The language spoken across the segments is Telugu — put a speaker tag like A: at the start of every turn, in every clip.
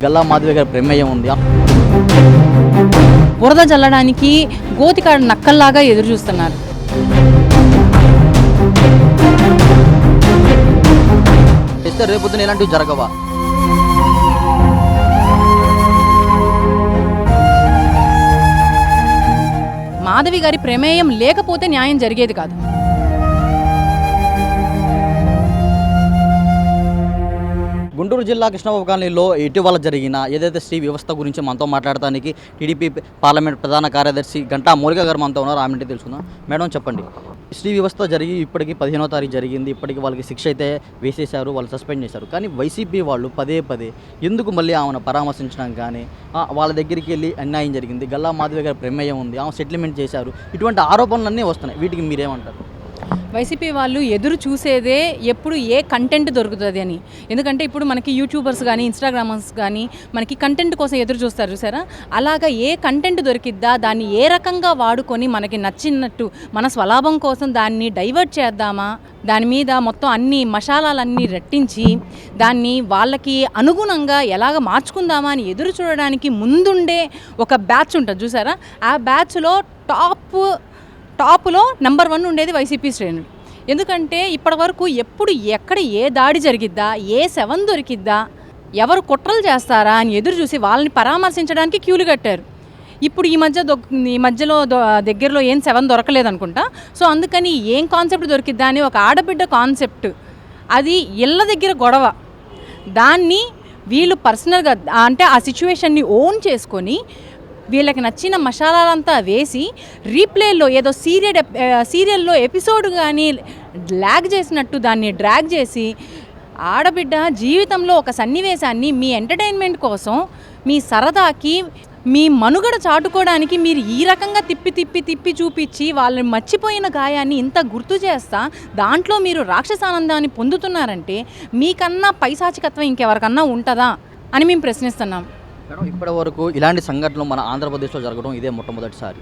A: గల్లా మాధవి గారి ప్రమేయం ఉంది.
B: బురద జల్లడానికి గోతికాడ నక్కల్లాగా ఎదురు చూస్తున్నారు.
A: ఇస్తే రేపొద్దున ఇలాంటివి జరగవా?
B: మాధవి గారి ప్రమేయం లేకపోతే న్యాయం జరిగేది కాదు.
A: గుంటూరు జిల్లా కృష్ణబాబు కాలనీలో ఇటీవల జరిగిన ఏదైతే శ్రీ వ్యవస్థ గురించి మనతో మాట్లాడటానికి టీడీపీ పార్లమెంట్ ప్రధాన కార్యదర్శి గంటా మౌలిక గారు మనతో ఉన్నారు. ఆమె తెలుసుకుందాం. మేడం చెప్పండి, శ్రీ వ్యవస్థ జరిగి ఇప్పటికి 15వ తారీఖు జరిగింది. ఇప్పటికి వాళ్ళకి శిక్ష అయితే వేసేశారు, వాళ్ళు సస్పెండ్ చేశారు. కానీ వైసీపీ వాళ్ళు పదే ఎందుకు మళ్ళీ ఆమెను పరామర్శించడం కానీ, వాళ్ళ దగ్గరికి వెళ్ళి అన్యాయం జరిగింది, గల్లా మాధవి గారి ప్రమేయం ఉంది, ఆమె సెటిల్మెంట్ చేశారు, ఇటువంటి ఆరోపణలన్నీ వస్తున్నాయి. వీటికి మీరేమంటారు?
B: వైసీపీ వాళ్ళు ఎదురు చూసేదే ఎప్పుడు ఏ కంటెంట్ దొరుకుతుంది అని. ఎందుకంటే ఇప్పుడు మనకి యూట్యూబర్స్ కానీ ఇన్స్టాగ్రామర్స్ కానీ మనకి కంటెంట్ కోసం ఎదురు చూస్తారు చూసారా, అలాగా ఏ కంటెంట్ దొరికిద్దా దాన్ని ఏ రకంగా వాడుకొని మనకి నచ్చినట్టు మన స్వలాభం కోసం దాన్ని డైవర్ట్ చేద్దామా, దాని మీద మొత్తం అన్ని మసాలాలన్నీ రట్టించి దాన్ని వాళ్ళకి అనుగుణంగా ఎలాగ మార్చుకుందామా అని ఎదురు చూడడానికి ముందుండే ఒక బ్యాచ్ ఉంటుంది చూసారా, ఆ బ్యాచ్లో టాప్లో నెంబర్ 1 ఉండేది వైసీపీ శ్రేణులు. ఎందుకంటే ఇప్పటి వరకు ఎప్పుడు ఎక్కడ ఏ దాడి జరిగిద్దా, ఏ శవం దొరికిద్దా, ఎవరు కుట్రలు చేస్తారా అని ఎదురు చూసి వాళ్ళని పరామర్శించడానికి క్యూలు కట్టారు. ఇప్పుడు ఈ మధ్యలో దగ్గరలో ఏం శవం దొరకలేదనుకుంటా. సో అందుకని ఏం కాన్సెప్ట్ దొరికిద్దా అని ఒక ఆడబిడ్డ కాన్సెప్ట్, అది ఇళ్ళ దగ్గర గొడవ, దాన్ని వీళ్ళు పర్సనల్గా అంటే ఆ సిచ్యువేషన్ని ఓన్ చేసుకొని వీళ్ళకి నచ్చిన మసాలాలంతా వేసి రీప్లేలో ఏదో సీరియల్లో ఎపిసోడ్ కానీ ల్యాగ్ చేసినట్టు దాన్ని డ్రాగ్ చేసి ఆడబిడ్డ జీవితంలో ఒక సన్నివేశాన్ని మీ ఎంటర్టైన్మెంట్ కోసం, మీ సరదాకి, మీ మనుగడ చాటుకోవడానికి మీరు ఈ రకంగా తిప్పి చూపించి వాళ్ళని మర్చిపోయిన గాయాన్ని ఇంత గుర్తు చేస్తా దాంట్లో మీరు రాక్షసానందాన్ని పొందుతున్నారంటే మీకన్నా పైశాచికత్వం ఇంకెవరికన్నా ఉంటుందా అని మేము ప్రశ్నిస్తున్నాం.
A: మేడం, ఇప్పటి వరకు ఇలాంటి సంఘటనలు మన ఆంధ్రప్రదేశ్లో జరగడం ఇదే మొట్టమొదటిసారి.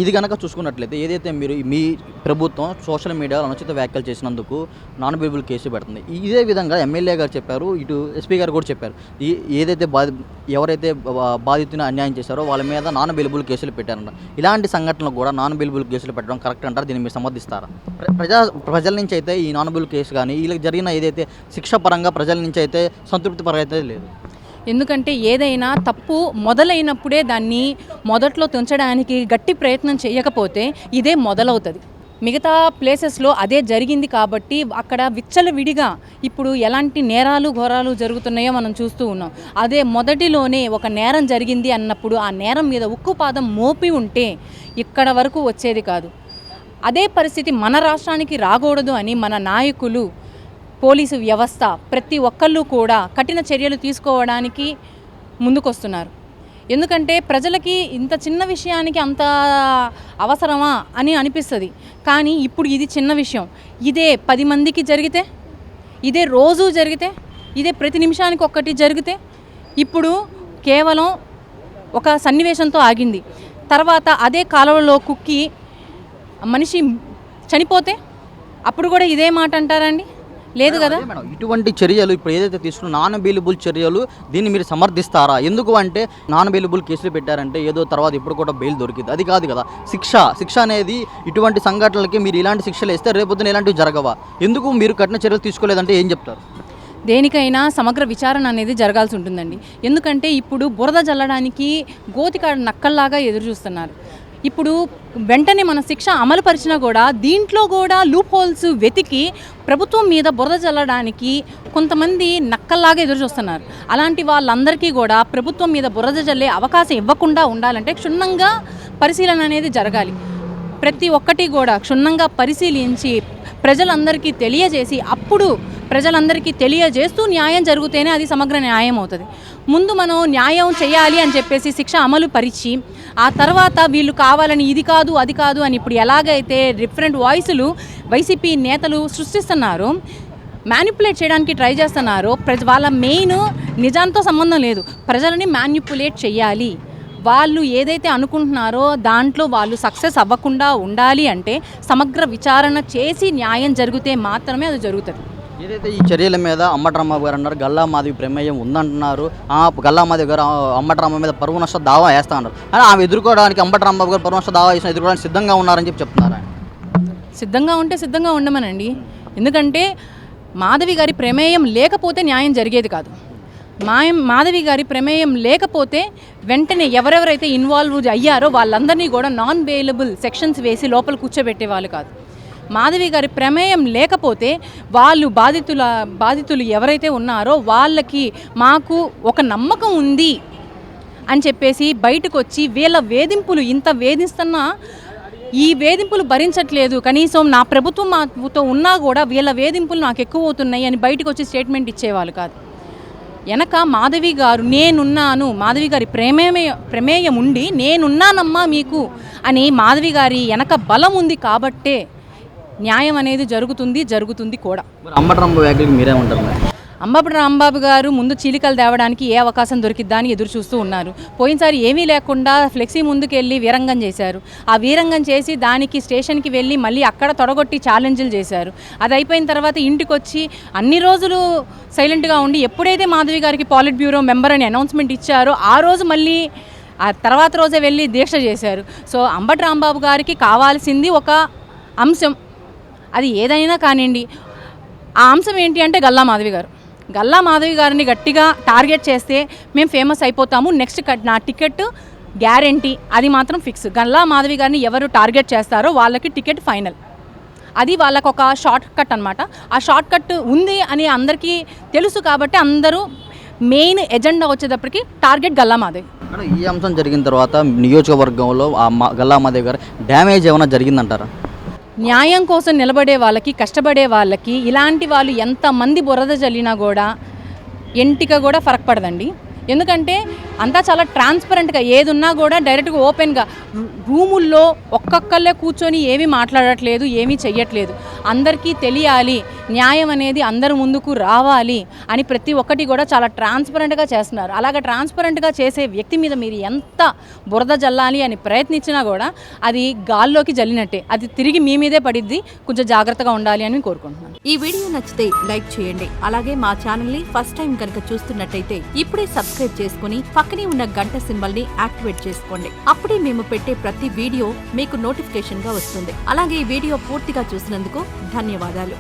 A: ఇది కనుక చూసుకున్నట్లయితే ఏదైతే మీరు మీ ప్రభుత్వం సోషల్ మీడియాలో అనుచిత వ్యాఖ్యలు చేసినందుకు నాన్ బెయిలబుల్ కేసు పెడుతుంది. ఇదే విధంగా ఎమ్మెల్యే గారు చెప్పారు, ఇటు ఎస్పీ గారు కూడా చెప్పారు, ఏదైతే ఎవరైతే బాధితుని అన్యాయం చేశారో వాళ్ళ మీద నాన్ బెయిలబుల్ కేసులు పెట్టారంట. ఇలాంటి సంఘటనలు కూడా నాన్ బెయిలబుల్ కేసులు పెట్టడం కరెక్ట్ అంటారు? దీన్ని మీరు సమర్థిస్తారా? ప్రజల నుంచి అయితే ఈ నాన్ బెయిలబుల్ కేసు కానీ వీళ్ళకి జరిగిన ఏదైతే శిక్ష పరంగా ప్రజల నుంచి అయితే సంతృప్తి పరంగా అయితే లేదు.
B: ఎందుకంటే ఏదైనా తప్పు మొదలైనప్పుడే దాన్ని మొదట్లో తుంచడానికి గట్టి ప్రయత్నం చేయకపోతే ఇదే మొదలవుతుంది. మిగతా ప్లేసెస్లో అదే జరిగింది కాబట్టి అక్కడ విచ్చలవిడిగా ఇప్పుడు ఎలాంటి నేరాలు ఘోరాలు జరుగుతున్నాయో మనం చూస్తూ ఉన్నాం. అదే మొదటిలోనే ఒక నేరం జరిగింది అన్నప్పుడు ఆ నేరం మీద ఉక్కుపాదం మోపి ఉంటే ఇక్కడ వరకు వచ్చేది కాదు. అదే పరిస్థితి మన రాష్ట్రానికి రాకూడదు అని మన నాయకులు, పోలీసు వ్యవస్థ ప్రతి ఒక్కళ్ళు కూడా కఠిన చర్యలు తీసుకోవడానికి ముందుకొస్తున్నారు. ఎందుకంటే ప్రజలకి ఇంత చిన్న విషయానికి అంత అవసరమా అని అనిపిస్తుంది. కానీ ఇప్పుడు ఇది చిన్న విషయం, ఇదే 10 మందికి జరిగితే, ఇదే రోజు జరిగితే, ఇదే ప్రతి నిమిషానికి ఒక్కటి జరిగితే, ఇప్పుడు కేవలం ఒక సన్నివేశంతో ఆగింది, తర్వాత అదే కాలువలో కుక్కి మనిషి చనిపోతే అప్పుడు కూడా ఇదే మాట అంటారండి? లేదు కదా.
A: ఇటువంటి చర్యలు ఇప్పుడు ఏదైతే తీసుకున్న నాన్ బెయిలబుల్ చర్యలు, దీన్ని మీరు సమర్థిస్తారా? ఎందుకు అంటే నాన్ బెయిలబుల్ కేసులు పెట్టారంటే ఏదో తర్వాత ఇప్పుడు కూడా బెయిల్ దొరికింది, అది కాదు కదా. శిక్ష అనేది ఇటువంటి సంఘటనలకి మీరు ఇలాంటి శిక్షలు ఇస్తే రేపొద్దున ఇలాంటివి జరగవా? ఎందుకు మీరు కఠిన చర్యలు తీసుకోలేదంటే ఏం చెప్తారు?
B: దేనికైనా సమగ్ర విచారణ అనేది జరగాల్సి ఉంటుందండి. ఎందుకంటే ఇప్పుడు బురద జల్లడానికి గోతికాడ నక్కల్లాగా ఎదురు చూస్తున్నారు. ఇప్పుడు వెంటనే మన శిక్ష అమలు పరిచినా కూడా దీంట్లో కూడా లూప్ హోల్స్ వెతికి ప్రభుత్వం మీద బురద జల్లడానికి కొంతమంది నక్కల్లాగా ఎదురు చూస్తున్నారు. అలాంటి వాళ్ళందరికీ కూడా ప్రభుత్వం మీద బురద జల్లే అవకాశం ఇవ్వకుండా ఉండాలంటే క్షుణ్ణంగా పరిశీలన అనేది జరగాలి. ప్రతి ఒక్కటి కూడా క్షుణ్ణంగా పరిశీలించి ప్రజలందరికీ తెలియజేసి అప్పుడు ప్రజలందరికీ తెలియజేస్తూ న్యాయం జరిగితేనే అది సమగ్ర న్యాయం అవుతుంది. ముందు మనం న్యాయం చేయాలి అని చెప్పేసి శిక్ష అమలు పరిచి ఆ తర్వాత వీళ్ళు కావాలని ఇది కాదు అది కాదు అని ఇప్పుడు ఎలాగైతే డిఫరెంట్ వాయిస్లు వైసీపీ నేతలు సృష్టిస్తున్నారో, మ్యానిపులేట్ చేయడానికి ట్రై చేస్తున్నారో, వాళ్ళ మెయిన్ నిజాంతో సంబంధం లేదు, ప్రజలని మ్యానిపులేట్ చేయాలి. వాళ్ళు ఏదైతే అనుకుంటున్నారో దాంట్లో వాళ్ళు సక్సెస్ అవ్వకుండా ఉండాలి అంటే సమగ్ర విచారణ చేసి న్యాయం జరిగితే మాత్రమే అది జరుగుతుంది.
A: ఏదైతే ఈ చర్యల మీద అంబటి రాంబాబు గారు అన్నారు గల్లా మాధవి ప్రమేయం ఉందంటున్నారు. గల్లా మాధవి గారు అంబటి రాంబాబు మీద పరువు నష్ట దావా వేస్తా అన్నారు. అని ఆమె ఎదుర్కోవడానికి అంబటి రాంబాబు గారు పరువు నష్ట దావా వేసిన ఎదుర్కోవడానికి సిద్ధంగా ఉన్నారని చెప్పి చెప్తున్నారు.
B: సిద్ధంగా ఉంటే సిద్ధంగా ఉండమనండి. ఎందుకంటే మాధవి గారి ప్రమేయం లేకపోతే న్యాయం జరిగేది కాదు. మాధవి గారి ప్రమేయం లేకపోతే వెంటనే ఎవరెవరైతే ఇన్వాల్వ్ అయ్యారో వాళ్ళందరినీ కూడా నాన్ బెయిలబుల్ సెక్షన్స్ వేసి లోపల కూర్చోబెట్టేవాళ్ళు కాదు. మాధవి గారి ప్రమేయం లేకపోతే వాళ్ళు బాధితులు ఎవరైతే ఉన్నారో వాళ్ళకి మాకు ఒక నమ్మకం ఉంది అని చెప్పేసి బయటకు వచ్చి వీళ్ళ వేధింపులు ఇంత వేధిస్తున్నా ఈ వేధింపులు భరించట్లేదు, కనీసం నా ప్రభుత్వం మాతో ఉన్నా కూడా వీళ్ళ వేధింపులు నాకు ఎక్కువ అవుతున్నాయి అని బయటకు వచ్చి స్టేట్మెంట్ ఇచ్చేవాళ్ళు కాదు. వెనక మాధవి గారు నేనున్నాను, మాధవి గారి ప్రమేయం ఉండి నేనున్నానమ్మా మీకు అని మాధవి గారి వెనక బలం ఉంది కాబట్టే న్యాయం అనేది జరుగుతుంది కూడా.
A: అంబటి రాంబాబు వ్యాఖ్యలకు మీరేమంటారు?
B: అంబటి రాంబాబు గారు ముందు చీలికలు తేవడానికి ఏ అవకాశం దొరికిద్దా అని ఎదురు చూస్తూ ఉన్నారు. పోయినసారి ఏమీ లేకుండా ఫ్లెక్సీ ముందుకు వెళ్ళి వీరంగం చేశారు. ఆ వీరంగం చేసి దానికి స్టేషన్కి వెళ్ళి మళ్ళీ అక్కడ తొడగొట్టి ఛాలెంజ్లు చేశారు. అది అయిపోయిన తర్వాత ఇంటికి వచ్చి అన్ని రోజులు సైలెంట్గా ఉండి ఎప్పుడైతే మాధవి గారికి పాలిట్ బ్యూరో మెంబర్ అని అనౌన్స్మెంట్ ఇచ్చారో ఆ రోజు మళ్ళీ ఆ తర్వాత రోజే వెళ్ళి దీక్ష చేశారు. సో అంబటి రాంబాబు గారికి కావాల్సింది ఒక అంశం, అది ఏదైనా కానివ్వండి. ఆ అంశం ఏంటి అంటే గల్లా మాధవి గారిని గట్టిగా టార్గెట్ చేస్తే మేము ఫేమస్ అయిపోతాము, నెక్స్ట్ నా టికెట్ గ్యారంటీ, అది మాత్రం ఫిక్స్. గల్లా మాధవి గారిని ఎవరు టార్గెట్ చేస్తారో వాళ్ళకి టికెట్ ఫైనల్. అది వాళ్ళకు ఒక షార్ట్ కట్ అనమాట. ఆ షార్ట్ కట్ ఉంది అని అందరికీ తెలుసు కాబట్టి అందరూ మెయిన్ ఎజెండా వచ్చేటప్పటికి టార్గెట్ గల్లా మాధవి.
A: ఈ అంశం జరిగిన తర్వాత నియోజకవర్గంలో గల్లా మాధవి గారు డ్యామేజ్ ఏమైనా జరిగిందంటారా?
B: న్యాయం కోసం నిలబడే వాళ్ళకి, కష్టపడే వాళ్ళకి ఇలాంటి వాళ్ళు ఎంతమంది బురద జల్లినా కూడా ఎంటిక కూడా ఫరక్ పడదండి. ఎందుకంటే అంతా చాలా ట్రాన్స్పరెంట్గా ఏదున్నా కూడా డైరెక్ట్గా ఓపెన్గా రూముల్లో ఒక్కొక్కళ్ళే కూర్చొని ఏమీ మాట్లాడట్లేదు, ఏమీ చెయ్యట్లేదు. అందరికీ తెలియాలి, న్యాయం అనేది అందరి ముందుకు రావాలి అని ప్రతి ఒక్కటి కూడా చాలా ట్రాన్స్పరెంట్గా చేస్తున్నారు. అలాగే ట్రాన్స్పరెంట్గా చేసే వ్యక్తి మీద మీరు ఎంత బురద జల్లాలి అని ప్రయత్నించినా కూడా అది గాల్లోకి జల్లినట్టే, అది తిరిగి మీ మీదే పడిద్ది. కొంచెం జాగ్రత్తగా ఉండాలి అని కోరుకుంటున్నాను.
C: ఈ వీడియో నచ్చితే లైక్ చేయండి. అలాగే మా ఛానల్ని ఫస్ట్ టైం కనుక చూస్తున్నట్టయితే ఇప్పుడే సబ్స్క్రైబ్ చేసుకుని పక్కనే ఉన్న గంట సింబల్ ని యాక్టివేట్ చేసుకోండి. అప్పుడే మేము పెట్టే ప్రతి వీడియో మీకు నోటిఫికేషన్ గా వస్తుంది. అలాగే ఈ వీడియో పూర్తిగా చూసినందుకు ధన్యవాదాలు.